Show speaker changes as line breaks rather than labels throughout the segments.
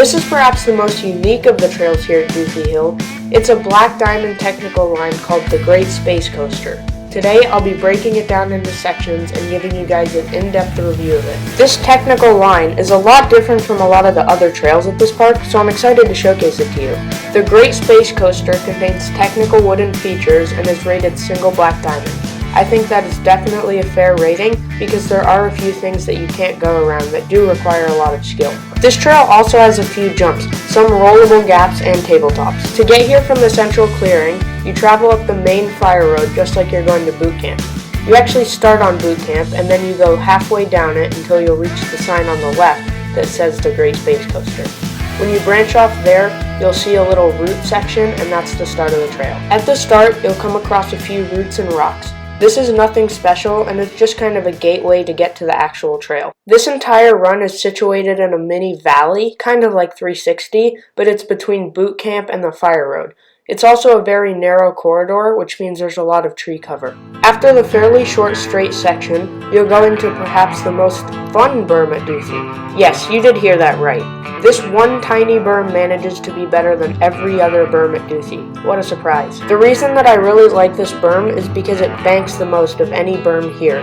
This is perhaps the most unique of the trails here at Duthie Hill. It's a black diamond technical line called the Great Space Coaster. Today I'll be breaking it down into sections and giving you guys an in-depth review of it. This technical line is a lot different from a lot of the other trails at this park, so I'm excited to showcase it to you. The Great Space Coaster contains technical wooden features and is rated single black diamond. I think that is definitely a fair rating because there are a few things that you can't go around that do require a lot of skill. This trail also has a few jumps, some rollable gaps, and tabletops. To get here from the central clearing, you travel up the main fire road just like you're going to boot camp. You actually start on boot camp and then you go halfway down it until you'll reach the sign on the left that says the Great Space Coaster. When you branch off there, you'll see a little route section, and that's the start of the trail. At the start, you'll come across a few roots and rocks. This is nothing special, and it's just kind of a gateway to get to the actual trail. This entire run is situated in a mini valley, kind of like 360, but it's between boot camp and the fire road. It's also a very narrow corridor, which means there's a lot of tree cover. After the fairly short straight section, you'll go into perhaps the most fun berm at Duthie. Yes, you did hear that right. This one tiny berm manages to be better than every other berm at Duthie. What a surprise. The reason that I really like this berm is because it banks the most of any berm here.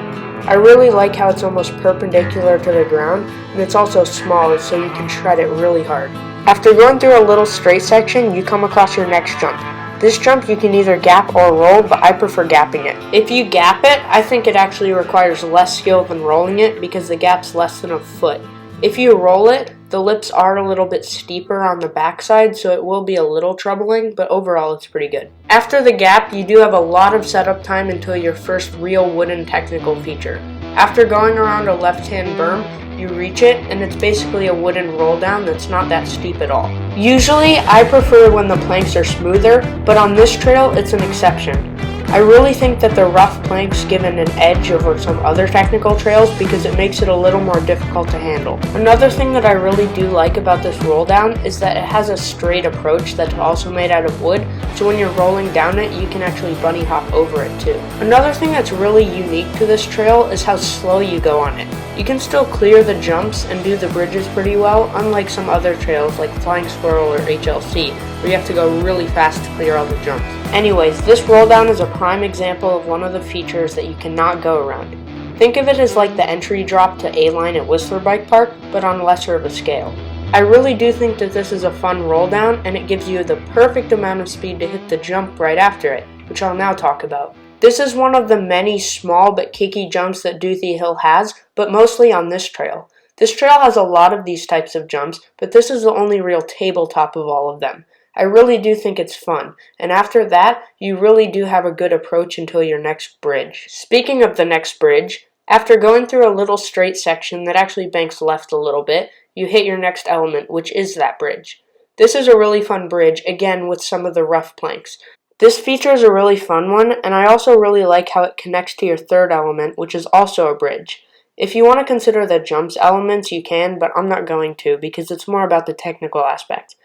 I really like how it's almost perpendicular to the ground, and it's also small so you can shred it really hard. After going through a little straight section, you come across your next jump. This jump you can either gap or roll, but I prefer gapping it. If you gap it, I think it actually requires less skill than rolling it because the gap's less than a foot. If you roll it, the lips are a little bit steeper on the backside, so it will be a little troubling, but overall it's pretty good. After the gap, you do have a lot of setup time until your first real wooden technical feature. After going around a left-hand berm, you reach it, and it's basically a wooden roll down that's not that steep at all. Usually, I prefer when the planks are smoother, but on this trail, it's an exception. I really think that the rough planks give it an edge over some other technical trails because it makes it a little more difficult to handle. Another thing that I really do like about this roll down is that it has a straight approach that's also made out of wood, so when you're rolling down it, you can actually bunny hop over it too. Another thing that's really unique to this trail is how slow you go on it. You can still clear the jumps and do the bridges pretty well, unlike some other trails like Flying Squirrel or HLC, where you have to go really fast to clear all the jumps. Anyways, this roll down is a prime example of one of the features that you cannot go around. Think of it as like the entry drop to A-Line at Whistler Bike Park, but on lesser of a scale. I really do think that this is a fun roll down, and it gives you the perfect amount of speed to hit the jump right after it, which I'll now talk about. This is one of the many small but kicky jumps that Duthie Hill has, but mostly on this trail. This trail has a lot of these types of jumps, but this is the only real tabletop of all of them. I really do think it's fun, and after that, you really do have a good approach until your next bridge. Speaking of the next bridge, after going through a little straight section that actually banks left a little bit, you hit your next element, which is that bridge. This is a really fun bridge, again with some of the rough planks. This feature is a really fun one, and I also really like how it connects to your third element, which is also a bridge. If you want to consider the jumps elements, you can, but I'm not going to because it's more about the technical aspect.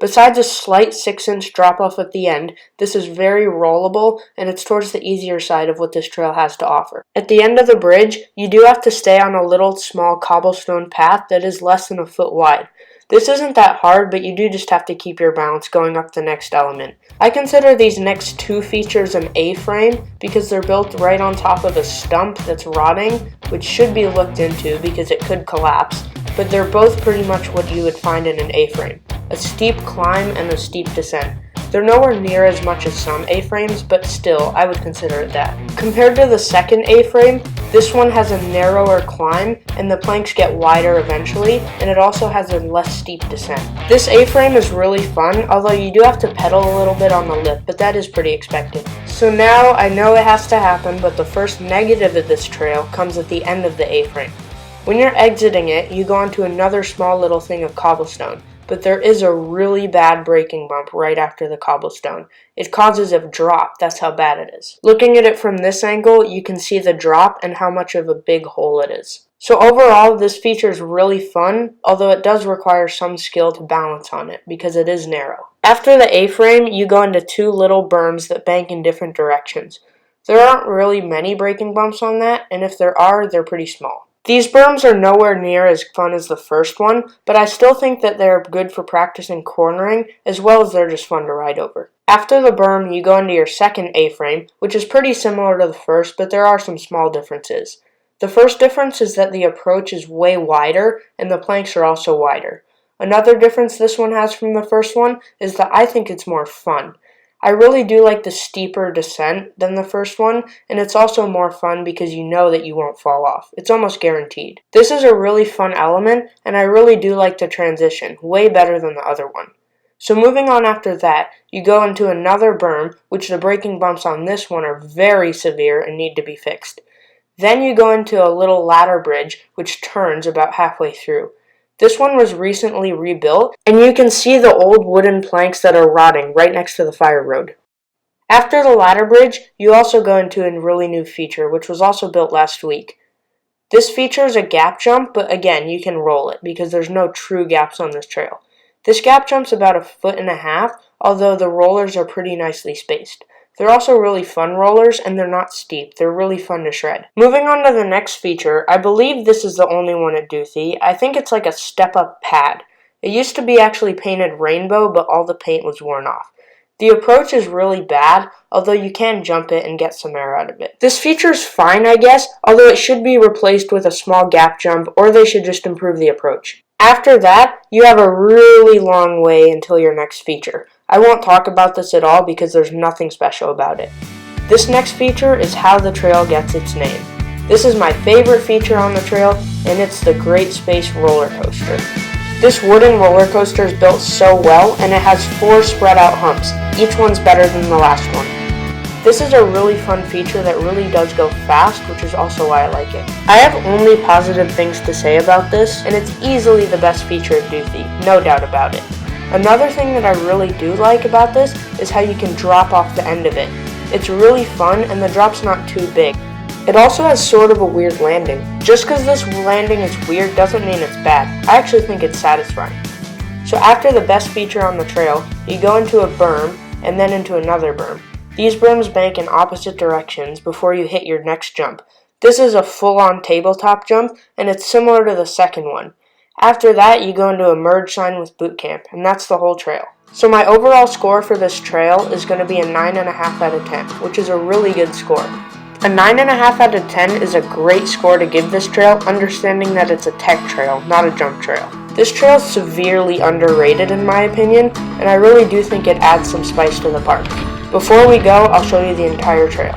Besides a slight 6-inch drop-off at the end, this is very rollable, and it's towards the easier side of what this trail has to offer. At the end of the bridge, you do have to stay on a little small cobblestone path that is less than a foot wide. This isn't that hard, but you do just have to keep your balance going up the next element. I consider these next two features an A-frame because they're built right on top of a stump that's rotting, which should be looked into because it could collapse, but they're both pretty much what you would find in an A-frame. A steep climb and a steep descent. They're nowhere near as much as some A-frames, but still, I would consider it that. Compared to the second A-frame, this one has a narrower climb, and the planks get wider eventually, and it also has a less steep descent. This A-frame is really fun, although you do have to pedal a little bit on the lip, but that is pretty expected. So now, I know it has to happen, but the first negative of this trail comes at the end of the A-frame. When you're exiting it, you go onto another small little thing of cobblestone. But there is a really bad braking bump right after the cobblestone. It causes a drop, that's how bad it is. Looking at it from this angle, you can see the drop and how much of a big hole it is. So overall, this feature is really fun, although it does require some skill to balance on it, because it is narrow. After the A-frame, you go into two little berms that bank in different directions. There aren't really many braking bumps on that, and if there are, they're pretty small. These berms are nowhere near as fun as the first one, but I still think that they're good for practicing cornering, as well as they're just fun to ride over. After the berm, you go into your second A-frame, which is pretty similar to the first, but there are some small differences. The first difference is that the approach is way wider, and the planks are also wider. Another difference this one has from the first one is that I think it's more fun. I really do like the steeper descent than the first one, and it's also more fun because you know that you won't fall off. It's almost guaranteed. This is a really fun element, and I really do like the transition, way better than the other one. So moving on after that, you go into another berm, which the braking bumps on this one are very severe and need to be fixed. Then you go into a little ladder bridge, which turns about halfway through. This one was recently rebuilt, and you can see the old wooden planks that are rotting right next to the fire road. After the ladder bridge, you also go into a really new feature, which was also built last week. This feature is a gap jump, but again, you can roll it because there's no true gaps on this trail. This gap jump's about 1.5 feet, although the rollers are pretty nicely spaced. They're also really fun rollers, and they're not steep. They're really fun to shred. Moving on to the next feature, I believe this is the only one at Duthie. I think it's like a step-up pad. It used to be actually painted rainbow, but all the paint was worn off. The approach is really bad, although you can jump it and get some air out of it. This feature's fine, I guess, although it should be replaced with a small gap jump, or they should just improve the approach. After that, you have a really long way until your next feature. I won't talk about this at all because there's nothing special about it. This next feature is how the trail gets its name. This is my favorite feature on the trail, and it's the Great Space Roller Coaster. This wooden roller coaster is built so well, and it has 4 spread out humps. Each one's better than the last one. This is a really fun feature that really does go fast, which is also why I like it. I have only positive things to say about this, and it's easily the best feature at Duthie, no doubt about it. Another thing that I really do like about this is how you can drop off the end of it. It's really fun, and the drop's not too big. It also has sort of a weird landing. Just because this landing is weird doesn't mean it's bad. I actually think it's satisfying. So after the best feature on the trail, you go into a berm, and then into another berm. These berms bank in opposite directions before you hit your next jump. This is a full-on tabletop jump, and it's similar to the second one. After that, you go into a merge sign with boot camp, and that's the whole trail. So my overall score for this trail is going to be a 9.5 out of 10, which is a really good score. A 9.5 out of 10 is a great score to give this trail, understanding that it's a tech trail, not a jump trail. This trail is severely underrated in my opinion, and I really do think it adds some spice to the park. Before we go, I'll show you the entire trail.